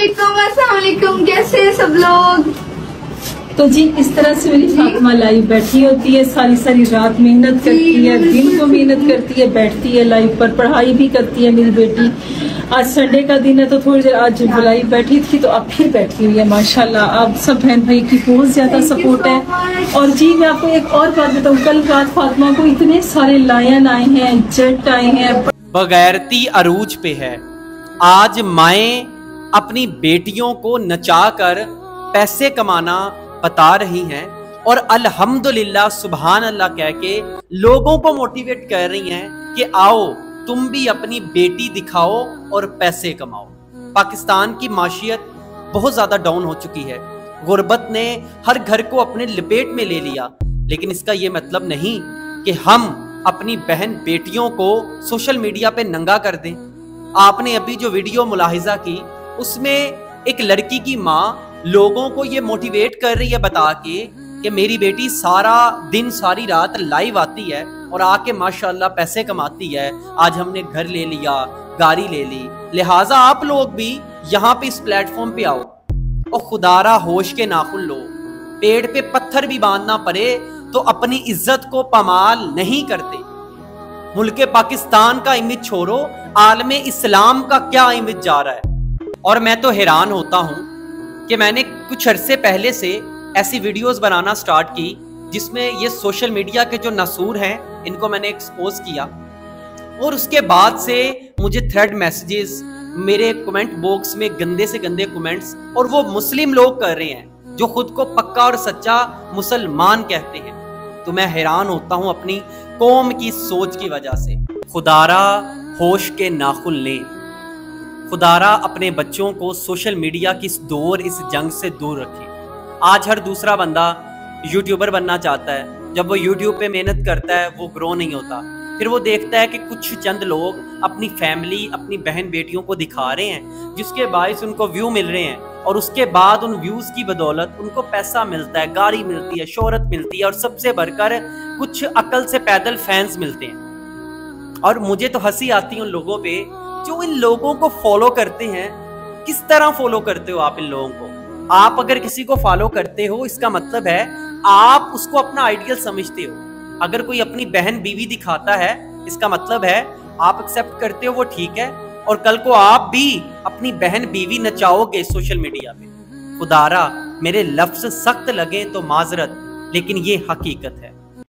अस्सलाम वालेकुम, कैसे हैं सब लोग। तो जी इस तरह से मेरी फातिमा लाइव बैठी होती है, सारी सारी रात मेहनत करती है, दिन को मेहनत करती है, बैठती है लाइव पर, पढ़ाई भी करती है मेरी बेटी। आज संडे का दिन है तो थोड़ी देर आज लाइव बैठी थी तो अब फिर बैठी हुई है। माशाल्लाह आप सब बहन भाई की बहुत ज्यादा सपोर्ट है। और जी मैं आपको एक और बात बताऊँ, कल रात फातिमा को इतने सारे लायन आए हैं, जेट आए हैं। बगैरती अरूज पे है। आज माएँ अपनी बेटियों को नचाकर पैसे कमाना बता रही हैं और अल्हम्दुलिल्लाह सुभान अल्लाह कह के लोगों को मोटिवेट कर रही हैं कि आओ तुम भी अपनी बेटी दिखाओ और पैसे कमाओ। पाकिस्तान की माशियत बहुत ज़्यादा डाउन हो चुकी है, गुर्बत ने हर घर को अपने लपेट में ले लिया, लेकिन इसका ये मतलब नहीं कि हम अपनी बहन बेटियों को सोशल मीडिया पे नंगा कर दें। आपने अभी जो वीडियो मुलाहिजा की उसमें एक लड़की की माँ लोगों को ये मोटिवेट कर रही है बता के कि मेरी बेटी सारा दिन सारी रात लाइव आती है और आके माशाल्लाह पैसे कमाती है, आज हमने घर ले लिया, गाड़ी ले ली, लिहाजा आप लोग भी यहाँ पे इस प्लेटफॉर्म पे आओ और खुदारा होश के नाखुन लो। पेड़ पे पत्थर भी बांधना पड़े तो अपनी इज्जत को पामाल नहीं करते। मुल्क पाकिस्तान का इमेज छोड़ो, आलमे इस्लाम का क्या इमेज जा रहा है। और मैं तो हैरान होता हूँ कि मैंने कुछ अरसे पहले से ऐसी वीडियोस बनाना स्टार्ट की जिसमें ये सोशल मीडिया के जो नसूर हैं इनको मैंने एक्सपोज किया, और उसके बाद से मुझे थ्रेड मैसेजेस, मेरे कमेंट बॉक्स में गंदे से गंदे कमेंट्स, और वो मुस्लिम लोग कर रहे हैं जो खुद को पक्का और सच्चा मुसलमान कहते हैं। तो मैं हैरान होता हूँ अपनी कौम की सोच की वजह से। खुदारा होश के नाखुन लें, खुदारा अपने बच्चों को सोशल मीडिया की इस दौर, इस जंग से दूर रखें। आज हर दूसरा बंदा यूट्यूबर बनना चाहता है, जब वो यूट्यूब पे मेहनत करता है वो ग्रो नहीं होता, फिर वो देखता है कि कुछ चंद लोग अपनी फैमिली, अपनी बहन बेटियों को दिखा रहे हैं जिसके बायस उनको व्यू मिल रहे हैं, और उसके बाद उन व्यूज की बदौलत उनको पैसा मिलता है, गाड़ी मिलती है, शोहरत मिलती है, और सबसे बढ़कर कुछ अकल से पैदल फैंस मिलते हैं। और मुझे तो हंसी आती है उन लोगों पे जो इन लोगों को फॉलो करते हैं। किस तरह फॉलो करते हो आप इन लोगों को? आप अगर किसी को फॉलो करते हो इसका मतलब है आप उसको अपना आइडियल समझते हो। अगर कोई अपनी बहन बीवी दिखाता है इसका मतलब है आप एक्सेप्ट करते हो, वो ठीक है, और कल को आप भी अपनी बहन बीवी नचाओगे सोशल मीडिया पे। खुदारा मेरे लफ्ज सख्त लगे तो माजरत, लेकिन ये हकीकत है।